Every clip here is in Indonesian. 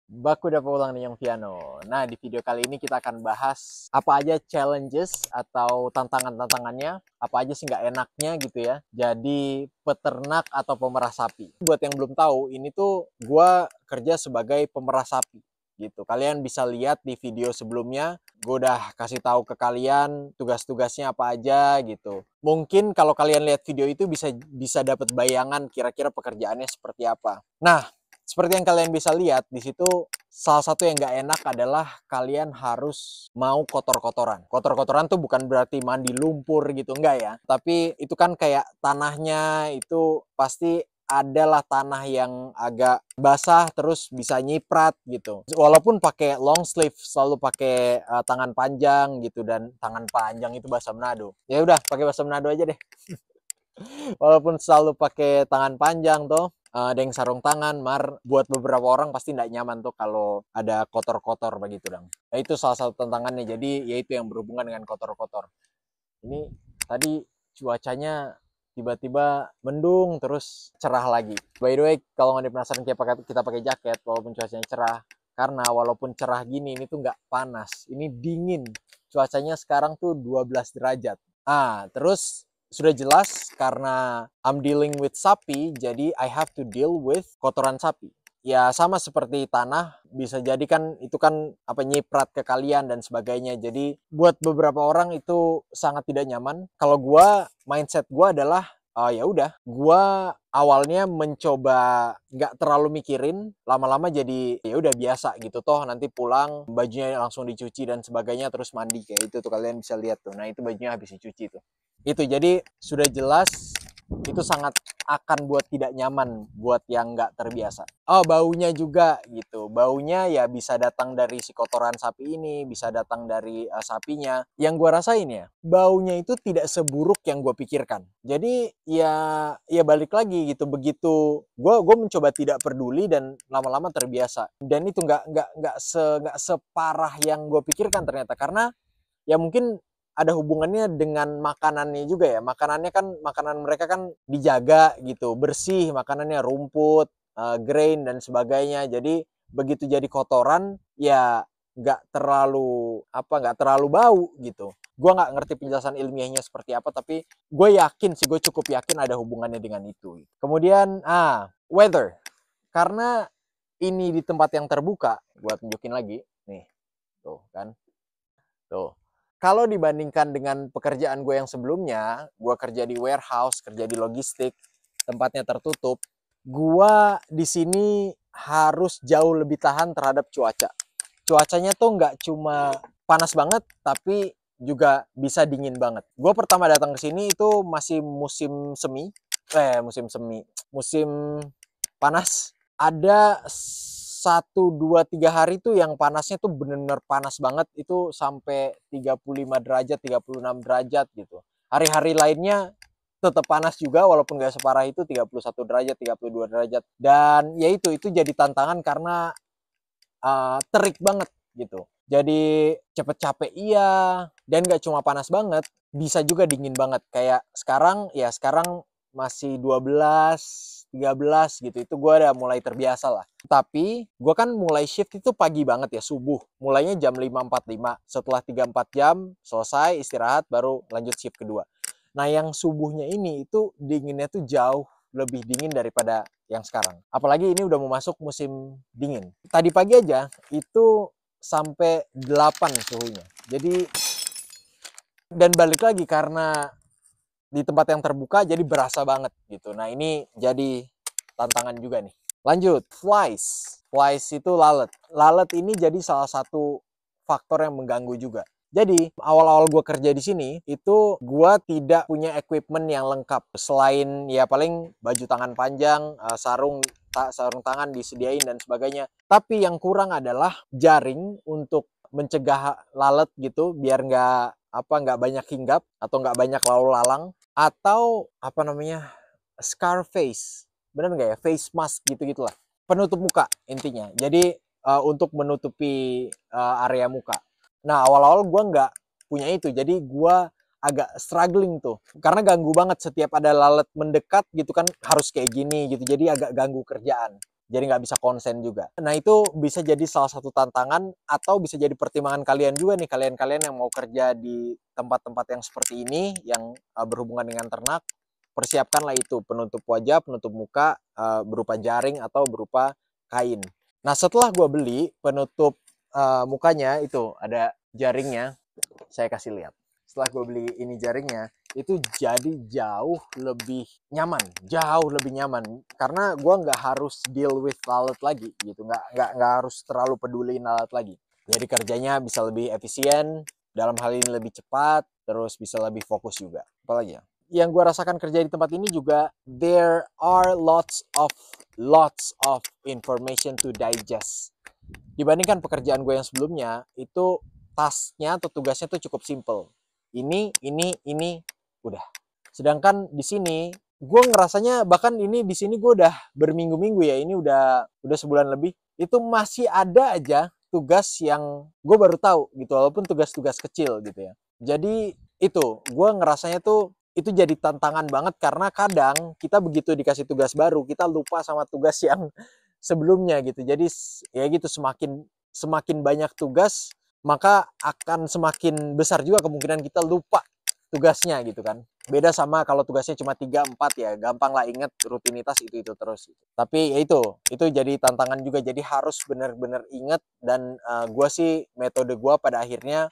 Baku dapat ulang nih yang piano. Nah, di video kali ini kita akan bahas apa aja challenges atau tantangan-tantangannya, apa aja sih nggak enaknya gitu ya. Jadi peternak atau pemerah sapi. Buat yang belum tahu, ini tuh gue kerja sebagai pemerah sapi gitu. Kalian bisa lihat di video sebelumnya, gue udah kasih tahu ke kalian tugas-tugasnya apa aja gitu. Mungkin kalau kalian lihat video itu bisa bisa dapat bayangan kira-kira pekerjaannya seperti apa. Nah, seperti yang kalian bisa lihat di situ, salah satu yang nggak enak adalah kalian harus mau kotor-kotoran. Kotor-kotoran tuh bukan berarti mandi lumpur gitu, enggak ya. Tapi itu kan kayak tanahnya itu pasti adalah tanah yang agak basah terus bisa nyiprat gitu. Walaupun pakai long sleeve, selalu pakai tangan panjang gitu, dan tangan panjang itu bahasa Manado. Ya udah, pakai bahasa Manado aja deh. Walaupun selalu pakai tangan panjang tuh, ada yang sarung tangan, buat beberapa orang pasti nggak nyaman tuh kalau ada kotor-kotor begitu dong. Nah, itu salah satu tantangannya. Jadi yaitu yang berhubungan dengan kotor-kotor. Ini tadi cuacanya tiba-tiba mendung terus cerah lagi. By the way, kalau nggak penasaran kita pakai jaket walaupun cuacanya cerah, karena walaupun cerah gini ini tuh nggak panas, ini dingin. Cuacanya sekarang tuh 12 derajat. Terus sudah jelas karena I'm dealing with sapi, jadi I have to deal with kotoran sapi. Ya sama seperti tanah, bisa jadi kan itu kan apa nyiprat ke kalian dan sebagainya. Jadi buat beberapa orang itu sangat tidak nyaman. Kalau gua, mindset gua adalah ya udah, gua awalnya mencoba nggak terlalu mikirin, lama-lama jadi ya udah biasa gitu, toh nanti pulang bajunya langsung dicuci dan sebagainya terus mandi kayak itu tuh, kalian bisa lihat tuh. Nah, itu bajunya habis dicuci tuh. Itu jadi sudah jelas itu sangat akan buat tidak nyaman buat yang nggak terbiasa. Oh, baunya juga gitu. Baunya ya bisa datang dari si kotoran sapi ini, bisa datang dari sapinya. Yang gue rasain ya, baunya itu tidak seburuk yang gue pikirkan. Jadi ya balik lagi gitu. Begitu gue mencoba tidak peduli dan lama-lama terbiasa. Dan itu nggak separah yang gue pikirkan ternyata, karena ya mungkin ada hubungannya dengan makanannya juga ya. Makanannya kan, makanan mereka kan dijaga gitu, bersih makanannya, rumput, grain dan sebagainya. Jadi begitu jadi kotoran ya nggak terlalu bau gitu. Gue nggak ngerti penjelasan ilmiahnya seperti apa, tapi gue yakin sih, gue cukup yakin ada hubungannya dengan itu. Kemudian weather, karena ini di tempat yang terbuka, gue tunjukin lagi nih, tuh kan, tuh. Kalau dibandingkan dengan pekerjaan gue yang sebelumnya, gue kerja di warehouse, kerja di logistik, tempatnya tertutup, gue di sini harus jauh lebih tahan terhadap cuaca. Cuacanya tuh nggak cuma panas banget, tapi juga bisa dingin banget. Gue pertama datang ke sini itu masih musim panas. Ada 1, 2, 3 hari tuh yang panasnya tuh bener-bener panas banget, itu sampai 35 derajat, 36 derajat gitu. Hari-hari lainnya tetap panas juga walaupun gak separah itu, 31 derajat, 32 derajat. Dan ya itu jadi tantangan karena terik banget gitu. Jadi cepet capek iya, dan gak cuma panas banget, bisa juga dingin banget. Kayak sekarang masih 12, 13 gitu. Itu gue udah mulai terbiasa lah. Tapi gue kan mulai shift itu pagi banget ya, subuh. Mulainya jam 5.45. Setelah 3-4 jam selesai istirahat, baru lanjut shift kedua. Nah, yang subuhnya ini itu dinginnya tuh jauh lebih dingin daripada yang sekarang. Apalagi ini udah mau masuk musim dingin. Tadi pagi aja itu sampai 8 suhunya. Jadi, dan balik lagi karena di tempat yang terbuka jadi berasa banget gitu. Nah, ini jadi tantangan juga nih. Lanjut, flies. Flies itu lalat. Lalat ini jadi salah satu faktor yang mengganggu juga. Jadi awal-awal gue kerja di sini itu gue tidak punya equipment yang lengkap, selain ya paling baju tangan panjang, sarung tangan disediain dan sebagainya. Tapi yang kurang adalah jaring untuk mencegah lalat gitu, biar nggak banyak hinggap atau nggak banyak lalu lalang, atau apa namanya, scar face, bener nggak ya, face mask gitu gitulah, penutup muka intinya. Jadi untuk menutupi area muka. Nah, awal-awal gue nggak punya itu, jadi gue agak struggling tuh, karena ganggu banget setiap ada lalat mendekat gitu kan, harus kayak gini gitu, jadi agak ganggu kerjaan. jadi nggak bisa konsen juga. Nah itu bisa jadi salah satu tantangan atau bisa jadi pertimbangan kalian juga nih, kalian-kalian yang mau kerja di tempat-tempat yang seperti ini, yang berhubungan dengan ternak. Persiapkanlah itu, penutup wajah, penutup muka, berupa jaring atau berupa kain. Nah setelah gue beli penutup mukanya, itu ada jaringnya, saya kasih lihat. Setelah gue beli ini jaringnya, itu jadi jauh lebih nyaman, karena gue nggak harus deal with lalat lagi gitu, nggak harus terlalu peduli lalat lagi. Jadi kerjanya bisa lebih efisien, dalam hal ini lebih cepat, terus bisa lebih fokus juga. Apalagi ya, yang gue rasakan kerja di tempat ini juga, there are lots of information to digest. Dibandingkan pekerjaan gue yang sebelumnya, itu tasnya atau tugasnya tuh cukup simple. Ini, udah. Sedangkan di sini, gue ngerasanya bahkan ini di sini gue udah berminggu-minggu ya, ini udah sebulan lebih, itu masih ada aja tugas yang gue baru tahu gitu, walaupun tugas-tugas kecil gitu ya. Jadi itu, gue ngerasanya tuh itu jadi tantangan banget, karena kadang kita begitu dikasih tugas baru, kita lupa sama tugas yang sebelumnya gitu. Jadi ya gitu, semakin banyak tugas, maka akan semakin besar juga kemungkinan kita lupa tugasnya gitu kan. Beda sama kalau tugasnya cuma 3-4 ya, gampang lah inget, rutinitas itu terus. Tapi ya itu jadi tantangan juga, jadi harus bener-bener inget. Dan gue sih, metode gue pada akhirnya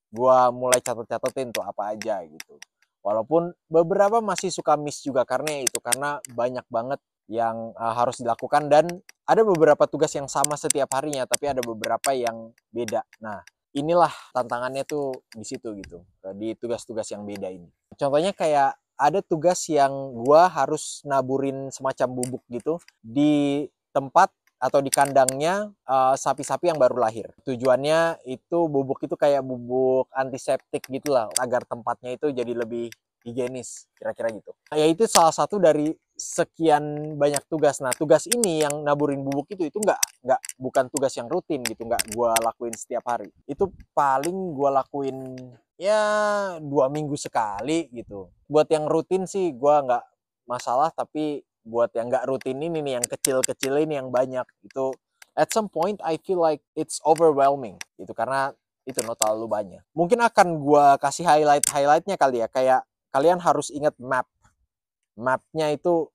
gue mulai catet-catetin tuh apa aja gitu. Walaupun beberapa masih suka miss juga, karena banyak banget yang harus dilakukan, dan ada beberapa tugas yang sama setiap harinya, tapi ada beberapa yang beda. Nah, inilah tantangannya tuh di situ gitu, di tugas-tugas yang beda ini. Contohnya kayak ada tugas yang gua harus naburin semacam bubuk gitu di tempat atau di kandangnya sapi-sapi yang baru lahir. Tujuannya itu bubuk itu kayak bubuk antiseptik gitulah, agar tempatnya itu jadi lebih higienis, kira-kira gitu. Ya itu salah satu dari sekian banyak tugas. Nah tugas ini yang naburin bubuk itu bukan tugas yang rutin gitu, nggak gue lakuin setiap hari. Itu paling gue lakuin ya 2 minggu sekali gitu. Buat yang rutin sih gue nggak masalah, tapi buat yang nggak rutin ini nih, yang kecil-kecil ini yang banyak, itu at some point I feel like it's overwhelming gitu, karena itu terlalu banyak. Mungkin akan gue kasih highlightnya kali ya, kayak kalian harus ingat mapnya itu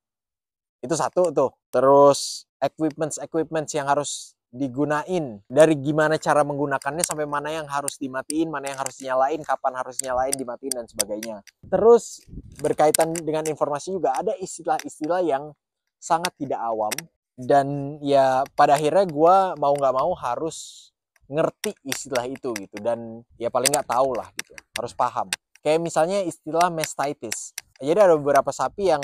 satu tuh. Terus equipment yang harus digunain, dari gimana cara menggunakannya sampai mana yang harus dimatiin, mana yang harus dinyalain, kapan harus dinyalain, dimatiin, dan sebagainya. Terus berkaitan dengan informasi juga, ada istilah-istilah yang sangat tidak awam, dan ya pada akhirnya gue mau nggak mau harus ngerti istilah itu gitu, dan ya paling nggak tahu lah gitu, harus paham. Kayak misalnya istilah mastitis. Jadi ada beberapa sapi yang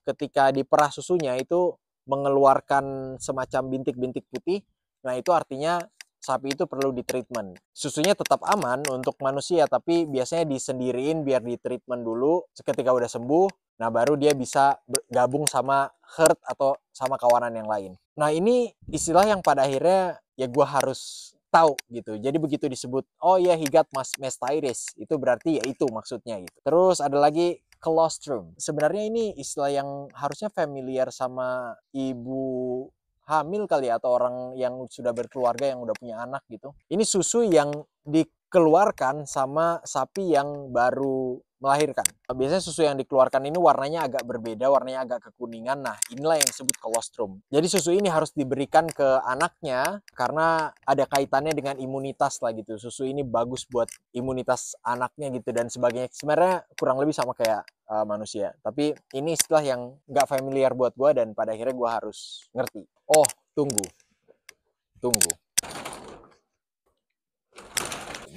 ketika diperah susunya itu mengeluarkan semacam bintik-bintik putih. Nah itu artinya sapi itu perlu ditreatment. Susunya tetap aman untuk manusia, tapi biasanya disendiriin biar ditreatment dulu. Ketika udah sembuh, nah baru dia bisa gabung sama herd atau sama kawanan yang lain. Nah ini istilah yang pada akhirnya ya gue harus tahu gitu. Jadi begitu disebut, oh ya, he got mastitis, itu berarti ya itu maksudnya gitu. Terus ada lagi colostrum. Sebenarnya ini istilah yang harusnya familiar sama ibu hamil kali ya, atau orang yang sudah berkeluarga, yang udah punya anak gitu. Ini susu yang dikeluarkan sama sapi yang baru melahirkan. Biasanya susu yang dikeluarkan ini warnanya agak berbeda, warnanya agak kekuningan. Nah, inilah yang disebut colostrum. Jadi susu ini harus diberikan ke anaknya karena ada kaitannya dengan imunitas lah gitu. Susu ini bagus buat imunitas anaknya gitu dan sebagainya. Sebenarnya kurang lebih sama kayak manusia. Tapi ini istilah yang nggak familiar buat gue, dan pada akhirnya gue harus ngerti. Oh, tunggu.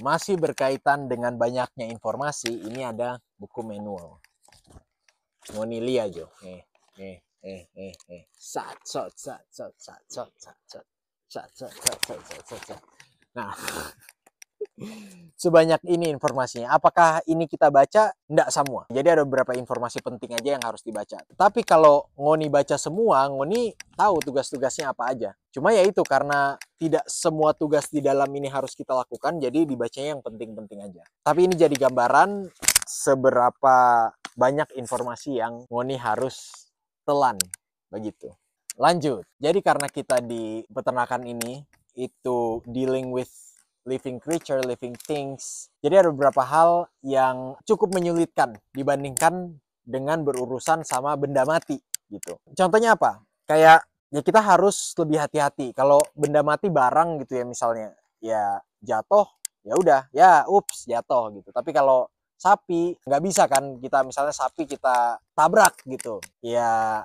Masih berkaitan dengan banyaknya informasi, ini ada buku manual. Ngoni aja. Nah, sebanyak ini informasinya. Apakah ini kita baca? Nggak semua. Jadi ada beberapa informasi penting aja yang harus dibaca. Tapi kalau Ngoni baca semua, Ngoni tahu tugas-tugasnya apa aja. Cuma ya itu, karena tidak semua tugas di dalam ini harus kita lakukan, jadi dibacanya yang penting-penting aja. Tapi ini jadi gambaran seberapa banyak informasi yang Ngoni harus telan. Begitu. Lanjut. Jadi karena kita di peternakan ini itu dealing with living creature, living things. Jadi ada beberapa hal yang cukup menyulitkan dibandingkan dengan berurusan sama benda mati gitu. Contohnya apa? Kayak ya kita harus lebih hati-hati. Kalau benda mati barang gitu ya misalnya, ya jatuh, ya udah, ya ups jatuh gitu. Tapi kalau sapi nggak bisa kan, kita misalnya sapi kita tabrak gitu, ya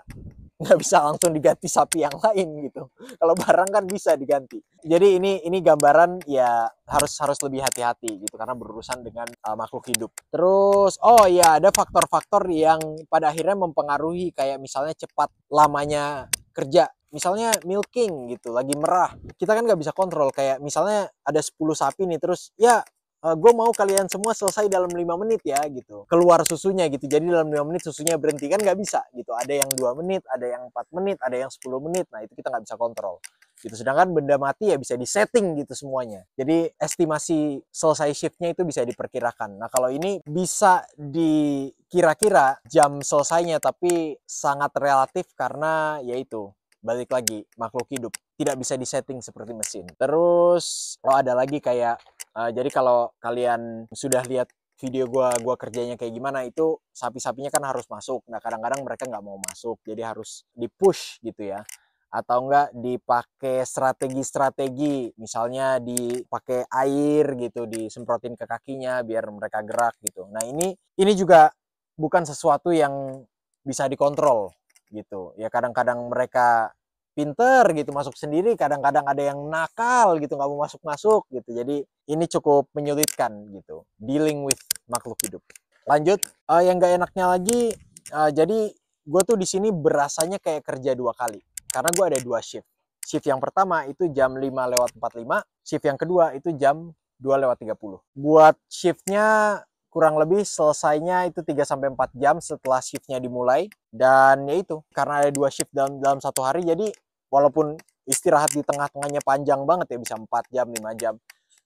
nggak bisa langsung diganti sapi yang lain gitu. Kalau barang kan bisa diganti. Jadi ini gambaran ya harus lebih hati-hati gitu karena berurusan dengan makhluk hidup. Terus oh ya ada faktor-faktor yang pada akhirnya mempengaruhi kayak misalnya cepat lamanya kerja. Misalnya milking gitu, lagi merah. Kita kan nggak bisa kontrol kayak misalnya ada 10 sapi nih terus ya gue mau kalian semua selesai dalam 5 menit ya gitu, keluar susunya gitu, jadi dalam 5 menit susunya berhenti, kan nggak bisa gitu, ada yang 2 menit, ada yang 4 menit, ada yang 10 menit, nah itu kita nggak bisa kontrol gitu. Sedangkan benda mati ya bisa disetting gitu semuanya, jadi estimasi selesai shiftnya itu bisa diperkirakan. Nah kalau ini bisa dikira-kira jam selesainya, tapi sangat relatif karena yaitu balik lagi makhluk hidup tidak bisa disetting seperti mesin. Terus ada lagi kayak jadi kalau kalian sudah lihat video gua kerjanya kayak gimana, itu sapi-sapinya kan harus masuk. Nah kadang-kadang mereka nggak mau masuk, jadi harus di-push gitu ya. Atau enggak dipakai strategi-strategi, misalnya dipakai air gitu, disemprotin ke kakinya biar mereka gerak gitu. Nah ini juga bukan sesuatu yang bisa dikontrol gitu. Ya kadang-kadang mereka pinter gitu masuk sendiri, kadang-kadang ada yang nakal gitu nggak mau masuk-masuk gitu. Jadi ini cukup menyulitkan gitu dealing with makhluk hidup. Lanjut, yang nggak enaknya lagi, jadi gue tuh di sini berasanya kayak kerja 2 kali karena gue ada 2 shift. Shift yang pertama itu jam 5:45, shift yang kedua itu jam 2:30. Buat shiftnya kurang lebih selesainya itu 3-4 jam setelah shiftnya dimulai. Dan ya itu, karena ada 2 shift dalam satu hari, jadi walaupun istirahat di tengah-tengahnya panjang banget ya, bisa 4 jam, 5 jam.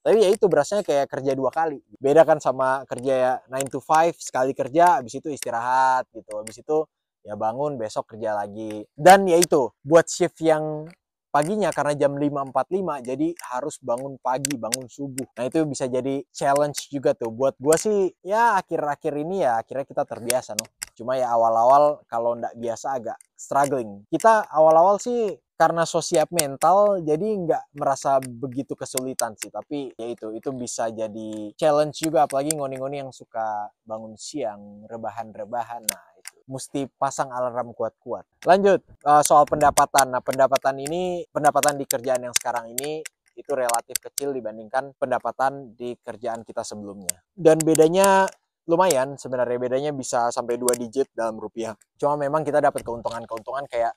Tapi ya itu berasanya kayak kerja 2 kali. Beda kan sama kerja ya 9 to 5, sekali kerja, habis itu istirahat gitu. Habis itu ya bangun, besok kerja lagi. Dan ya itu, buat shift yang paginya karena jam 5:45, jadi harus bangun pagi, bangun subuh. Nah itu bisa jadi challenge juga tuh. Buat gua sih ya akhir-akhir ini ya akhirnya kita terbiasa noh. Cuma ya awal-awal kalau nggak biasa agak struggling. Kita awal-awal sih karena so siap mental jadi nggak merasa begitu kesulitan sih, tapi ya itu bisa jadi challenge juga, apalagi ngoni-ngoni yang suka bangun siang, rebahan-rebahan. Nah itu mesti pasang alarm kuat-kuat. Lanjut soal pendapatan. Nah pendapatan di kerjaan yang sekarang ini itu relatif kecil dibandingkan pendapatan di kerjaan kita sebelumnya, dan bedanya lumayan sebenarnya, bedanya bisa sampai 2 digit dalam rupiah. Cuma memang kita dapat keuntungan-keuntungan kayak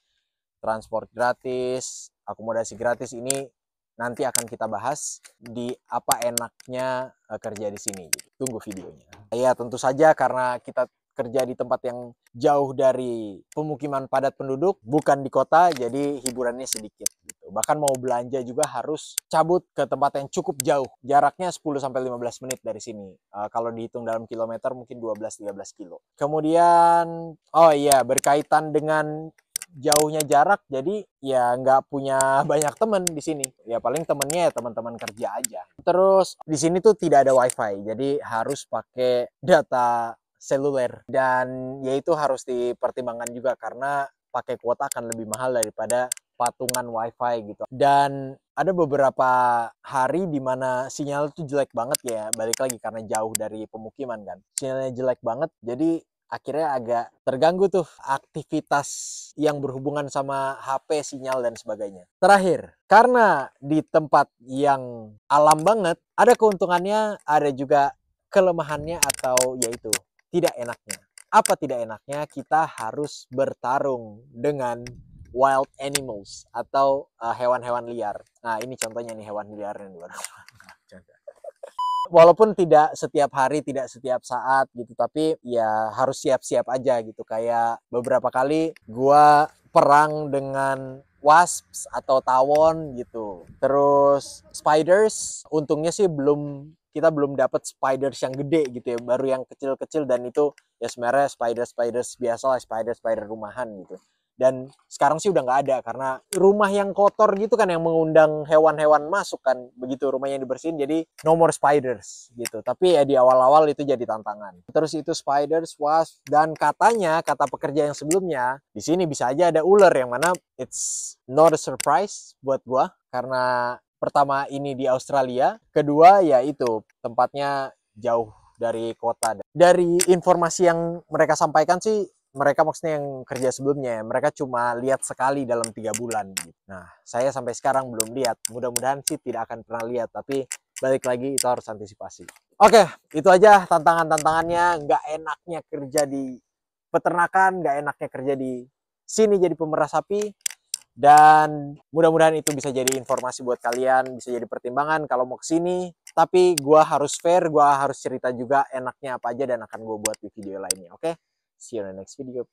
transport gratis, akomodasi gratis. Ini nanti akan kita bahas di apa enaknya kerja di sini. Tunggu videonya. Ya tentu saja karena kita kerja di tempat yang jauh dari pemukiman padat penduduk, bukan di kota, jadi hiburannya sedikit gitu. Bahkan mau belanja juga harus cabut ke tempat yang cukup jauh. Jaraknya 10-15 menit dari sini. Kalau dihitung dalam kilometer mungkin 12-13 kilo. Kemudian oh iya, berkaitan dengan jauhnya jarak, jadi ya nggak punya banyak temen di sini. Ya paling temennya ya teman-teman kerja aja. Terus di sini tuh tidak ada wifi, jadi harus pakai data seluler, dan ya itu harus dipertimbangkan juga karena pakai kuota akan lebih mahal daripada patungan wifi gitu. Dan ada beberapa hari di mana sinyal tuh jelek banget ya, balik lagi karena jauh dari pemukiman kan. Sinyalnya jelek banget, jadi akhirnya agak terganggu tuh aktivitas yang berhubungan sama HP, sinyal, dan sebagainya. Terakhir, karena di tempat yang alam banget, ada keuntungannya, ada juga kelemahannya atau yaitu tidak enaknya. Apa tidak enaknya? Kita harus bertarung dengan wild animals atau hewan-hewan liar. Nah ini contohnya nih hewan liar yang luar. Walaupun tidak setiap hari, tidak setiap saat gitu, tapi ya harus siap-siap aja gitu. Kayak beberapa kali gua perang dengan wasps atau tawon gitu. Terus spiders, untungnya sih kita belum dapat spiders yang gede gitu ya, baru yang kecil-kecil, dan itu ya sebenarnya spiders biasa lah, spider rumahan gitu. Dan sekarang sih udah nggak ada, karena rumah yang kotor gitu kan yang mengundang hewan-hewan masuk kan, begitu rumahnya dibersihin jadi no more spiders gitu. Tapi ya di awal-awal itu jadi tantangan. Terus itu spiders, wasp, dan katanya kata pekerja yang sebelumnya di sini bisa aja ada ular, yang mana it's not a surprise buat gua karena pertama ini di Australia, kedua ya itu tempatnya jauh dari kota. Dari informasi yang mereka sampaikan sih, mereka maksudnya yang kerja sebelumnya, mereka cuma lihat sekali dalam 3 bulan. Nah, saya sampai sekarang belum lihat. Mudah-mudahan sih tidak akan pernah lihat, tapi balik lagi itu harus antisipasi. Oke, itu aja tantangan-tantangannya. Nggak enaknya kerja di peternakan, nggak enaknya kerja di sini jadi pemerah sapi. Dan mudah-mudahan itu bisa jadi informasi buat kalian, bisa jadi pertimbangan kalau mau kesini. Tapi gue harus fair, gue harus cerita juga enaknya apa aja dan akan gue buat di video lainnya. Oke? See you in the next video.